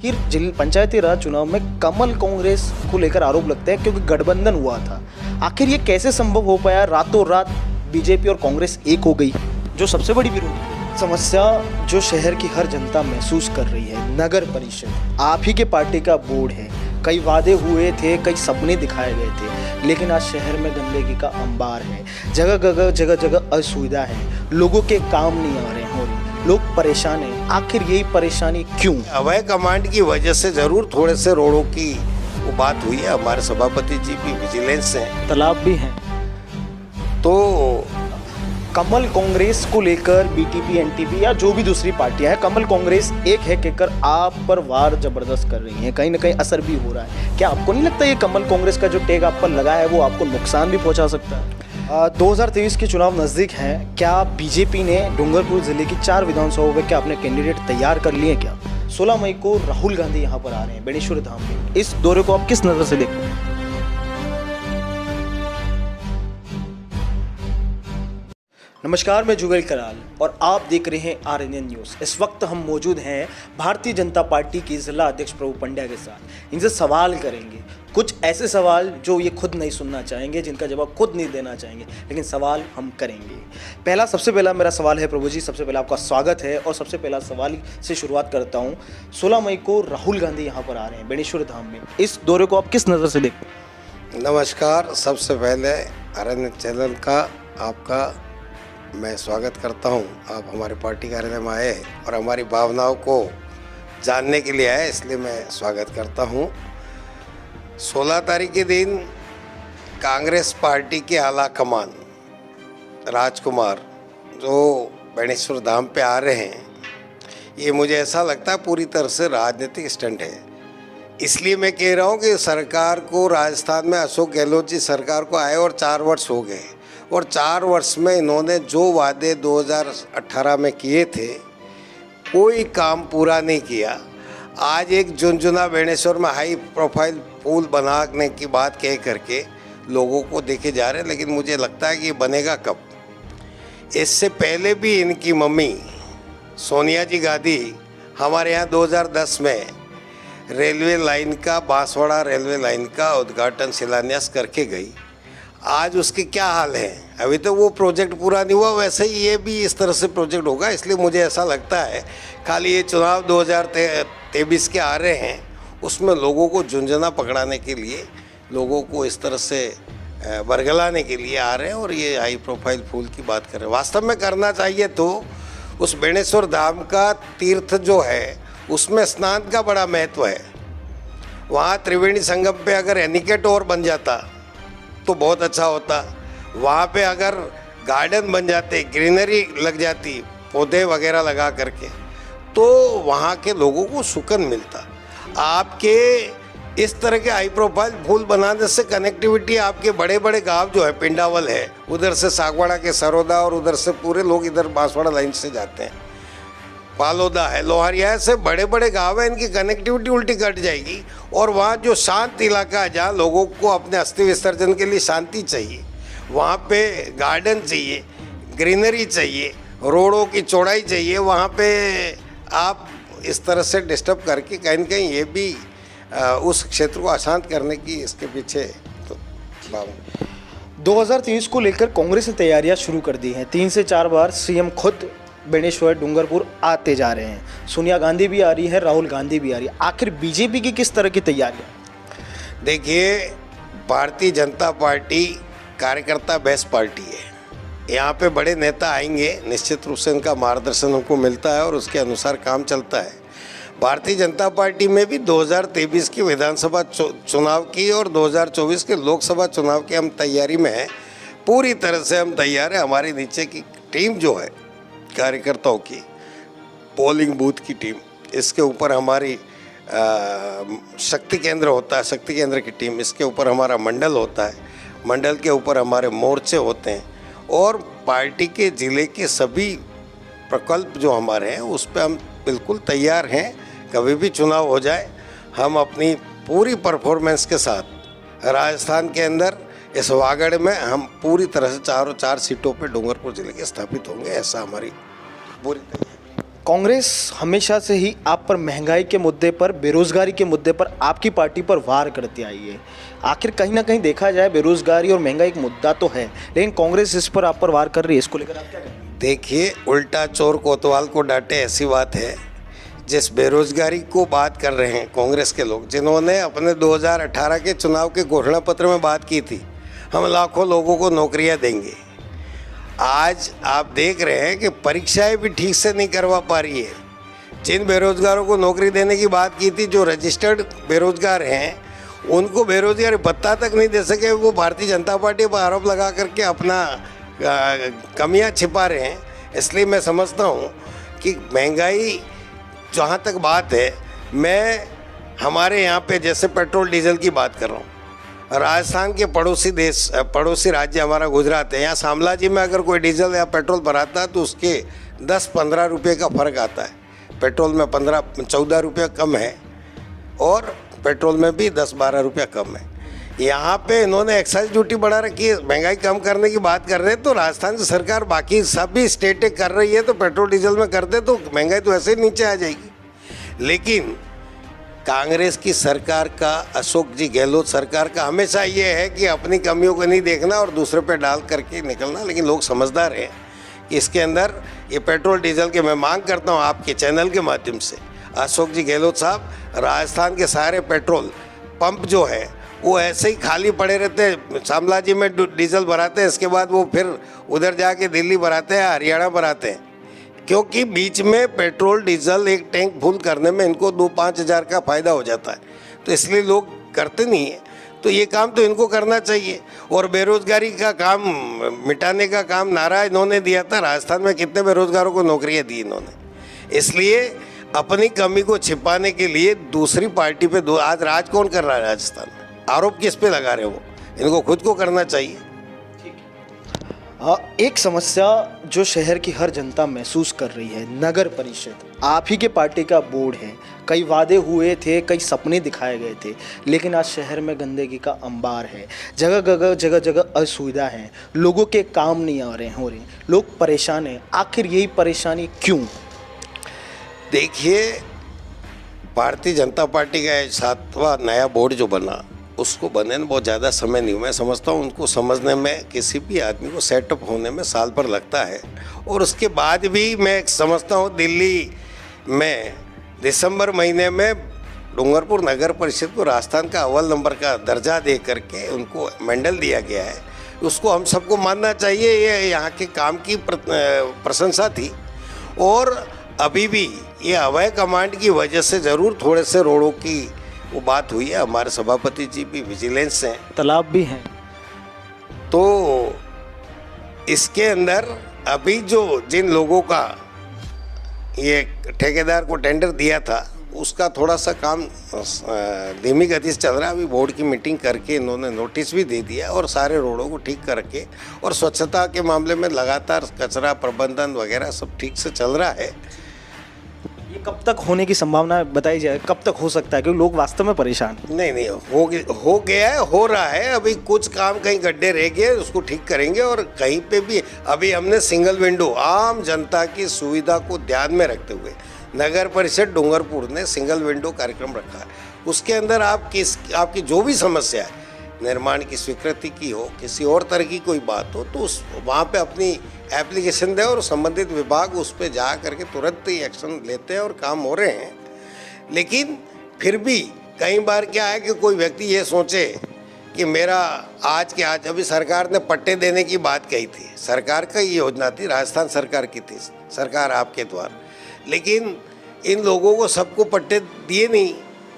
फिर पंचायती राज चुनाव में कमल कांग्रेस को लेकर आरोप लगते हैं क्योंकि गठबंधन हुआ था। आखिर ये कैसे संभव हो पाया? रातों रात बीजेपी और कांग्रेस एक हो गई। जो सबसे बड़ी विरोध समस्या जो शहर की हर जनता महसूस कर रही है, नगर परिषद आप ही के पार्टी का बोर्ड है। कई वादे हुए थे, कई सपने दिखाए गए थे, लेकिन आज शहर में गंदगी का अंबार है। जगह जगह असुविधा है, लोगों के काम नहीं आ रहे हो रहे, लोग परेशान हैं। आखिर यही परेशानी क्यों? अभय कमांड की वजह से जरूर थोड़े से रोडों की वो बात हुई है। हमारे सभापति जी भी विजिलेंस हैं, तालाब भी हैं। तो कमल कांग्रेस को लेकर बीटीपी एनटीपी या जो भी दूसरी पार्टियां हैं, कमल कांग्रेस एक है कहकर आप पर वार जबरदस्त कर रही हैं। कहीं ना कहीं असर भी हो रहा है। क्या आपको नहीं लगता ये कमल कांग्रेस का जो टैग आप पर लगा है वो आपको नुकसान भी पहुंचा सकता है? 2023 के चुनाव नज़दीक हैं। क्या बीजेपी ने डूंगरपुर जिले की 4 विधानसभाओं में क्या अपने कैंडिडेट तैयार कर लिए क्या? 16 मई को राहुल गांधी यहाँ पर आ रहे हैं बेणेश्वर धाम में। इस दौरे को आप किस नज़र से देखते हैं? नमस्कार, मैं जुगल कराल और आप देख रहे हैं RNN न्यूज़। इस वक्त हम मौजूद हैं भारतीय जनता पार्टी के जिला अध्यक्ष प्रभु पंड्या के साथ। इनसे सवाल करेंगे, कुछ ऐसे सवाल जो ये खुद नहीं सुनना चाहेंगे, जिनका जवाब खुद नहीं देना चाहेंगे, लेकिन सवाल हम करेंगे। सबसे पहला मेरा सवाल है प्रभु जी, सबसे पहला आपका स्वागत है और सबसे पहला सवाल से शुरुआत करता हूँ। 16 मई को राहुल गांधी यहाँ पर आ रहे हैं बेणेश्वर धाम में। इस दौरे को आप किस नज़र से देखते हैं? नमस्कार, सबसे पहले RNN चैनल का आपका मैं स्वागत करता हूं। आप हमारे पार्टी कार्यालय में आए और हमारी भावनाओं को जानने के लिए आए, इसलिए मैं स्वागत करता हूं। 16 तारीख के दिन कांग्रेस पार्टी के आला कमान राजकुमार जो बेणेश्वर धाम पे आ रहे हैं, ये मुझे ऐसा लगता है पूरी तरह से राजनीतिक स्टंट है। इसलिए मैं कह रहा हूं कि सरकार को, राजस्थान में अशोक गहलोत जी सरकार को आए और 4 वर्ष हो गए और 4 वर्ष में इन्होंने जो वादे 2018 में किए थे कोई काम पूरा नहीं किया। आज एक झुनझुना बेणेश्वर में हाई प्रोफाइल पुल बनाने की बात कह करके लोगों को देखे जा रहे हैं, लेकिन मुझे लगता है कि ये बनेगा कब। इससे पहले भी इनकी मम्मी सोनिया जी गांधी हमारे यहाँ 2010 में रेलवे लाइन का, बांसवाड़ा रेलवे लाइन का उद्घाटन शिलान्यास करके गई। आज उसके क्या हाल है? अभी तो वो प्रोजेक्ट पूरा नहीं हुआ, वैसे ही ये भी इस तरह से प्रोजेक्ट होगा। इसलिए मुझे ऐसा लगता है खाली ये चुनाव 2023 के आ रहे हैं, उसमें लोगों को झुंझुना पकड़ाने के लिए, लोगों को इस तरह से बरगलाने के लिए आ रहे हैं और ये हाई प्रोफाइल फूल की बात कर रहे हैं। वास्तव में करना चाहिए तो उस बेणेश्वर धाम का तीर्थ जो है उसमें स्नान का बड़ा महत्व है। वहाँ त्रिवेणी संगम पे अगर एनिकेट और बन जाता तो बहुत अच्छा होता। वहाँ पे अगर गार्डन बन जाते, ग्रीनरी लग जाती, पौधे वगैरह लगा करके, तो वहाँ के लोगों को सुकून मिलता। आपके इस तरह के हाई प्रोफाइल फूल बनाने से कनेक्टिविटी आपके बड़े बड़े गांव जो है, पिंडावल है, उधर से सागवाड़ा के सरोदा और उधर से पूरे लोग इधर बांसवाड़ा लाइन से जाते हैं, पालोदा है, लोहारिया है, से बड़े बड़े गाँव हैं, इनकी कनेक्टिविटी उल्टी कट जाएगी। और वहाँ जो शांत इलाका है जहाँ लोगों को अपने अस्थि विसर्जन के लिए शांति चाहिए, वहाँ पे गार्डन चाहिए, ग्रीनरी चाहिए, रोडों की चौड़ाई चाहिए, वहाँ पे आप इस तरह से डिस्टर्ब करके कहीं न कहीं ये भी उस क्षेत्र को अशांत करने की इसके पीछे तो 2023 को लेकर कांग्रेस ने तैयारियां शुरू कर दी हैं। 3 से 4 बार सीएम खुद बेणेश्वर डूंगरपुर आते जा रहे हैं। सोनिया गांधी भी आ रही है, राहुल गांधी भी आ रही है। आखिर बीजेपी की किस तरह की तैयारियां? देखिए, भारतीय जनता पार्टी कार्यकर्ता बेस्ट पार्टी है। यहाँ पे बड़े नेता आएंगे, निश्चित रूप से उनका मार्गदर्शन हमको मिलता है और उसके अनुसार काम चलता है। भारतीय जनता पार्टी में भी 2023 की विधानसभा चुनाव की और 2024 के लोकसभा चुनाव की हम तैयारी में हैं। पूरी तरह से हम तैयार हैं। हमारी नीचे की टीम जो है कार्यकर्ताओं की, पोलिंग बूथ की टीम, इसके ऊपर हमारी शक्ति केंद्र होता है, शक्ति केंद्र की टीम, इसके ऊपर हमारा मंडल होता है, मंडल के ऊपर हमारे मोर्चे होते हैं और पार्टी के ज़िले के सभी प्रकल्प जो हमारे हैं उस पर हम बिल्कुल तैयार हैं। कभी भी चुनाव हो जाए, हम अपनी पूरी परफॉर्मेंस के साथ राजस्थान के अंदर इस वागड़ में हम पूरी तरह से 4 सीटों पे डूंगरपुर जिले के स्थापित होंगे, ऐसा हमारी पूरी तैयारी। कांग्रेस हमेशा से ही आप पर महंगाई के मुद्दे पर, बेरोजगारी के मुद्दे पर आपकी पार्टी पर वार करती आई है। आखिर कहीं ना कहीं देखा जाए बेरोजगारी और महंगाई एक मुद्दा तो है, लेकिन कांग्रेस इस पर आप पर वार कर रही है, इसको लेकर आप क्या कहेंगे? देखिए, उल्टा चोर कोतवाल को डांटे ऐसी बात है। जिस बेरोजगारी को बात कर रहे हैं कांग्रेस के लोग, जिन्होंने अपने 2018 के चुनाव के घोषणा पत्र में बात की थी हम लाखों लोगों को नौकरियां देंगे, आज आप देख रहे हैं कि परीक्षाएं भी ठीक से नहीं करवा पा रही है। जिन बेरोजगारों को नौकरी देने की बात की थी, जो रजिस्टर्ड बेरोजगार हैं, उनको बेरोजगारी भत्ता तक नहीं दे सके। वो भारतीय जनता पार्टी पर आरोप लगा करके अपना कमियां छिपा रहे हैं। इसलिए मैं समझता हूं कि महंगाई जहां तक बात है, मैं हमारे यहाँ पे जैसे पेट्रोल डीजल की बात कर रहा हूँ, राजस्थान के पड़ोसी राज्य हमारा गुजरात है। यहाँ शामला जी में अगर कोई डीजल या पेट्रोल भराता है तो उसके 10-15 रुपये का फ़र्क आता है। पेट्रोल में 15-14 रुपये कम है और पेट्रोल में भी 10-12 रुपये कम है। यहाँ पे इन्होंने एक्साइज ड्यूटी बढ़ा रखी है, महंगाई कम करने की बात कर रहे हैं। तो राजस्थान की सरकार बाकी सभी स्टेटें कर रही है, तो पेट्रोल डीजल में करते तो महंगाई तो ऐसे ही नीचे आ जाएगी। लेकिन कांग्रेस की सरकार का, अशोक जी गहलोत सरकार का हमेशा ये है कि अपनी कमियों को नहीं देखना और दूसरे पे डाल करके निकलना। लेकिन लोग समझदार हैं कि इसके अंदर ये पेट्रोल डीजल के, मैं मांग करता हूँ आपके चैनल के माध्यम से, अशोक जी गहलोत साहब, राजस्थान के सारे पेट्रोल पंप जो है वो ऐसे ही खाली पड़े रहते हैं। शामला जी में डीजल भराते हैं, इसके बाद वो फिर उधर जाके दिल्ली भराते हैं, हरियाणा भराते हैं, क्योंकि बीच में पेट्रोल डीजल एक टैंक फुल करने में इनको 2-5 हज़ार का फ़ायदा हो जाता है। तो इसलिए लोग करते नहीं हैं। तो ये काम तो इनको करना चाहिए। और बेरोजगारी का काम मिटाने का काम नारा इन्होंने दिया था। राजस्थान में कितने बेरोजगारों को नौकरियां दी इन्होंने। इसलिए अपनी कमी को छिपाने के लिए दूसरी पार्टी पे आज राज कौन कर रहा है राजस्थान में? आरोप किस पे लगा रहे हो? इनको खुद को करना चाहिए। एक समस्या जो शहर की हर जनता महसूस कर रही है, नगर परिषद आप ही के पार्टी का बोर्ड है। कई वादे हुए थे, कई सपने दिखाए गए थे, लेकिन आज शहर में गंदगी का अंबार है। जगह जगह असुविधा है, लोगों के काम नहीं हो रहे, लोग परेशान हैं। आखिर यही परेशानी क्यों? देखिए, भारतीय जनता पार्टी का 7वां नया बोर्ड जो बना, उसको बनने में बहुत ज़्यादा समय नहीं हुआ। मैं समझता हूँ उनको समझने में, किसी भी आदमी को सेटअप होने में साल भर लगता है। और उसके बाद भी मैं समझता हूँ दिल्ली में दिसंबर महीने में डूंगरपुर नगर परिषद को राजस्थान का अव्वल नंबर का दर्जा दे करके उनको मेडल दिया गया है। उसको हम सबको मानना चाहिए। ये यहाँ के काम की प्रशंसा थी। और अभी भी ये अभय कमांड की वजह से ज़रूर थोड़े से रोडों की वो बात हुई है। हमारे सभापति जी भी विजिलेंस हैं, तालाब भी हैं। तो इसके अंदर अभी जो जिन लोगों का ये ठेकेदार को टेंडर दिया था, उसका थोड़ा सा काम धीमी गति से चल रहा है। अभी बोर्ड की मीटिंग करके इन्होंने नोटिस भी दे दिया और सारे रोडों को ठीक करके, और स्वच्छता के मामले में लगातार कचरा प्रबंधन वगैरह सब ठीक से चल रहा है। ये कब तक होने की संभावना बताई जाए, कब तक हो सकता है? क्योंकि लोग वास्तव में परेशान हैं। नहीं, हो गया है, हो रहा है। अभी कुछ काम कहीं गड्ढे रह गए, उसको ठीक करेंगे। और कहीं पे भी अभी हमने सिंगल विंडो, आम जनता की सुविधा को ध्यान में रखते हुए नगर परिषद डूंगरपुर ने सिंगल विंडो कार्यक्रम रखा है। उसके अंदर आपकी जो भी समस्या है, निर्माण की स्वीकृति की हो, किसी और तरह की कोई बात हो, तो वहाँ पे अपनी एप्लीकेशन दें और संबंधित विभाग उस पर जा करके तुरंत ही एक्शन लेते हैं और काम हो रहे हैं। लेकिन फिर भी कई बार क्या है कि कोई व्यक्ति ये सोचे कि मेरा आज के आज, अभी सरकार ने पट्टे देने की बात कही थी, सरकार का ये योजना थी, राजस्थान सरकार की थी, सरकार आपके द्वारा। लेकिन इन लोगों को सबको पट्टे दिए नहीं,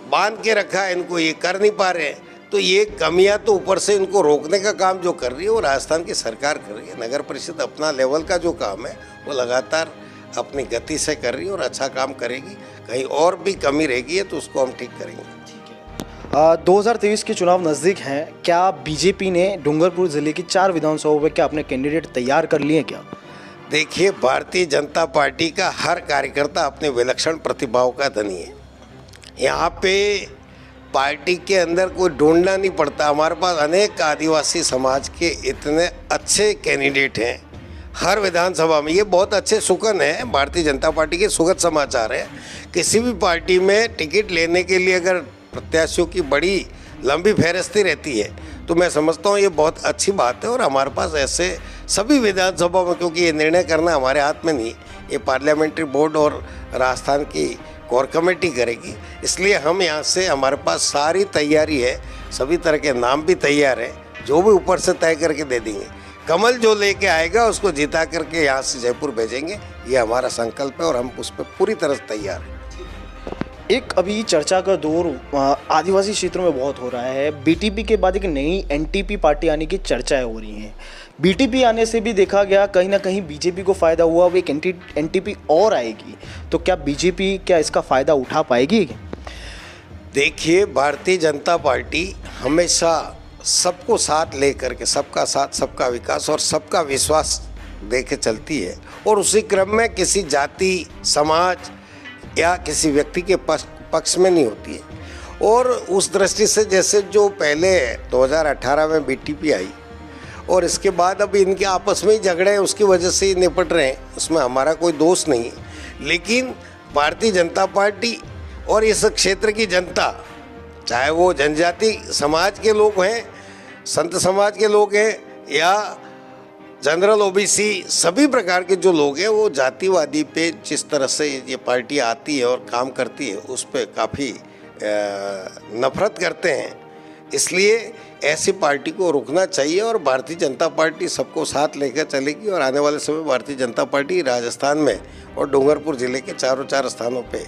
बांध के रखा है, इनको ये कर नहीं पा रहे हैं। तो ये कमियां तो ऊपर से इनको रोकने का काम जो कर रही है वो राजस्थान की सरकार कर रही है। नगर परिषद अपना लेवल का जो काम है वो लगातार अपनी गति से कर रही है और अच्छा काम करेगी। कहीं और भी कमी रहेगी है तो उसको हम ठीक करेंगे। 2023 के चुनाव नज़दीक हैं। क्या बीजेपी ने डूंगरपुर ज़िले की 4 विधानसभाओं में क्या अपने कैंडिडेट तैयार कर लिए क्या? देखिए, भारतीय जनता पार्टी का हर कार्यकर्ता अपने विलक्षण प्रतिभाओं का धनी है। यहाँ पे पार्टी के अंदर कोई ढूंढना नहीं पड़ता। हमारे पास अनेक आदिवासी समाज के इतने अच्छे कैंडिडेट हैं। हर विधानसभा में। ये बहुत अच्छे सुकन है, भारतीय जनता पार्टी के सुखद समाचार है। किसी भी पार्टी में टिकट लेने के लिए अगर प्रत्याशियों की बड़ी लंबी फहरिस्ती रहती है तो मैं समझता हूँ ये बहुत अच्छी बात है। और हमारे पास ऐसे सभी विधानसभा में, क्योंकि ये निर्णय करना हमारे हाथ में नहीं, ये पार्लियामेंट्री बोर्ड और राजस्थान की कोर कमेटी करेगी, इसलिए हम यहाँ से, हमारे पास सारी तैयारी है, सभी तरह के नाम भी तैयार हैं, जो भी ऊपर से तय करके दे देंगे। कमल जो लेके आएगा उसको जिता करके यहाँ से जयपुर भेजेंगे, ये हमारा संकल्प है और हम उस पर पूरी तरह से तैयार हैं। एक अभी चर्चा का दौर आदिवासी क्षेत्रों में बहुत हो रहा है। बीटीपी के बाद एक नई एनटीपी पार्टी आने की चर्चाएं हो रही हैं। बीटीपी आने से भी देखा गया कहीं ना कहीं बीजेपी को फ़ायदा हुआ, अब एक एनटीपी और आएगी, तो क्या बीजेपी इसका फ़ायदा उठा पाएगी? देखिए, भारतीय जनता पार्टी हमेशा सबको साथ लेकर के, सबका साथ सबका विकास और सबका विश्वास दे के चलती है, और उसी क्रम में किसी जाति, समाज या किसी व्यक्ति के पक्ष में नहीं होती है। और उस दृष्टि से जैसे जो पहले 2018 में बीटीपी आई और इसके बाद अब इनके आपस में ही झगड़े हैं, उसकी वजह से ही निपट रहे हैं, उसमें हमारा कोई दोष नहीं है। लेकिन भारतीय जनता पार्टी और इस क्षेत्र की जनता, चाहे वो जनजाति समाज के लोग हैं, संत समाज के लोग हैं या जनरल ओबीसी, सभी प्रकार के जो लोग हैं, वो जातिवादी पे जिस तरह से ये पार्टी आती है और काम करती है उस पर काफ़ी नफरत करते हैं। इसलिए ऐसी पार्टी को रोकना चाहिए और भारतीय जनता पार्टी सबको साथ लेकर चलेगी। और आने वाले समय भारतीय जनता पार्टी राजस्थान में और डूंगरपुर जिले के चारों स्थानों पे,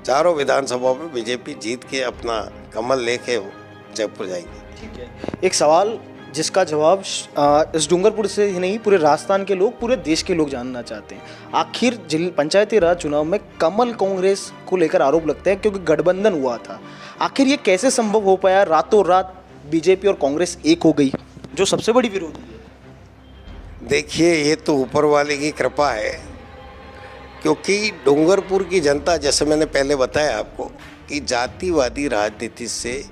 चारों विधानसभाओं में बीजेपी जीत के अपना कमल लेके जयपुर जाएगी। ठीक है, एक सवाल जिसका जवाब इस डूंगरपुर से ही नहीं, पूरे राजस्थान के लोग, पूरे देश के लोग जानना चाहते हैं। आखिर पंचायती राज चुनाव में कमल कांग्रेस को लेकर आरोप लगते हैं क्योंकि गठबंधन हुआ था। आखिर ये कैसे संभव हो पाया, रातों रात बीजेपी और कांग्रेस एक हो गई, जो सबसे बड़ी विरोधी है? देखिए, ये तो ऊपर वाले की कृपा है, क्योंकि डूंगरपुर की जनता, जैसे मैंने पहले बताया आपको, कि जातिवादी राजनीति से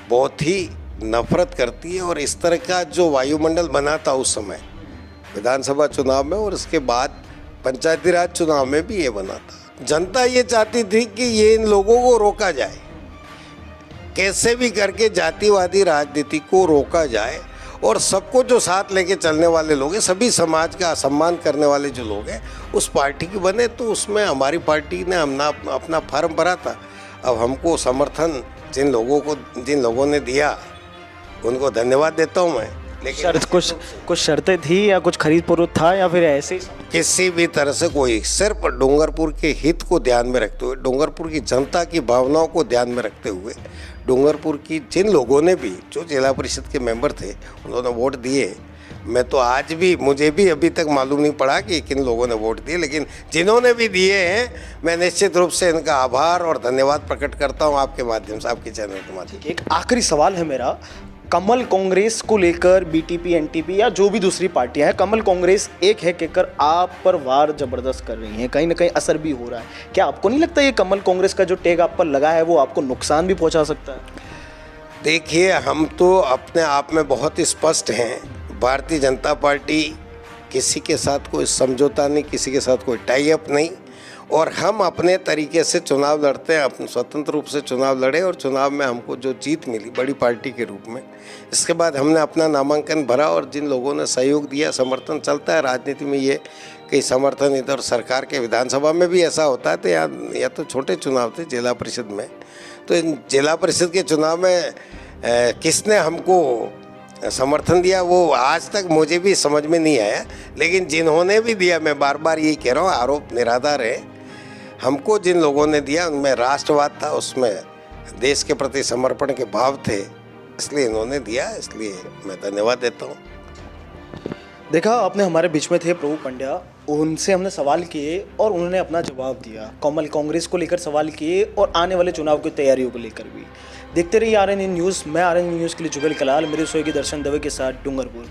बहुत ही नफरत करती है। और इस तरह का जो वायुमंडल बना था उस समय विधानसभा चुनाव में और इसके बाद पंचायती राज चुनाव में भी ये बना था, जनता ये चाहती थी कि ये इन लोगों को रोका जाए, कैसे भी करके जातिवादी राजनीति को रोका जाए और सबको जो साथ लेके चलने वाले लोग हैं, सभी समाज का सम्मान करने वाले जो लोग हैं, उस पार्टी की बने। तो उसमें हमारी पार्टी ने अपना फार्म भरा था। अब हमको समर्थन जिन लोगों ने दिया उनको धन्यवाद देता हूँ मैं। लेकिन कुछ शर्तें थी या कुछ खरीद फरोख्त था या फिर ऐसे ही? किसी भी तरह से कोई, सिर्फ डूंगरपुर के हित को ध्यान में रखते हुए, डूंगरपुर की जनता की भावनाओं को ध्यान में रखते हुए, डूंगरपुर की जिन लोगों ने भी, जो जिला परिषद के मेंबर थे, उन्होंने वोट दिए। मैं तो आज भी, मुझे भी अभी तक मालूम नहीं पड़ा कि किन लोगों ने वोट दिए, लेकिन जिन्होंने भी दिए हैं मैं निश्चित रूप से इनका आभार और धन्यवाद प्रकट करता हूँ आपके माध्यम से, आपके चैनल के माध्यम से। एक आखिरी सवाल है मेरा, कमल कांग्रेस को लेकर बीटीपी, एनटीपी या जो भी दूसरी पार्टियां हैं, कमल कांग्रेस एक है कहकर आप पर वार जबरदस्त कर रही हैं, कहीं ना कहीं असर भी हो रहा है। क्या आपको नहीं लगता ये कमल कांग्रेस का जो टैग आप पर लगा है वो आपको नुकसान भी पहुंचा सकता है? देखिए, हम तो अपने आप में बहुत स्पष्ट हैं। भारतीय जनता पार्टी किसी के साथ कोई समझौता नहीं, किसी के साथ कोई टाई अप नहीं, और हम अपने तरीके से चुनाव लड़ते हैं, अपने स्वतंत्र रूप से चुनाव लड़े और चुनाव में हमको जो जीत मिली बड़ी पार्टी के रूप में, इसके बाद हमने अपना नामांकन भरा और जिन लोगों ने सहयोग दिया, समर्थन चलता है राजनीति में ये कि समर्थन इधर सरकार के, विधानसभा में भी ऐसा होता है। तो या तो छोटे चुनाव थे जिला परिषद में, तो जिला परिषद के चुनाव में किसने हमको समर्थन दिया वो आज तक मुझे भी समझ में नहीं आया, लेकिन जिन्होंने भी दिया, मैं बार बार यही कह रहा हूँ, आरोप निराधार है। हमको जिन लोगों ने दिया उनमें राष्ट्रवाद था, उसमें देश के प्रति समर्पण के भाव थे, इसलिए इन्होंने दिया, इसलिए मैं धन्यवाद देता हूँ। देखा आपने, हमारे बीच में थे प्रभु पंड्या, उनसे हमने सवाल किए और उन्होंने अपना जवाब दिया। कमल कांग्रेस को लेकर सवाल किए और आने वाले चुनाव की तैयारियों को लेकर भी। देखते रहिए RNN न्यूज़। मैं RNN न्यूज़ के लिए जुगल कलाल, मेरे सोएगी दर्शन दवे के साथ डूंगरपुर।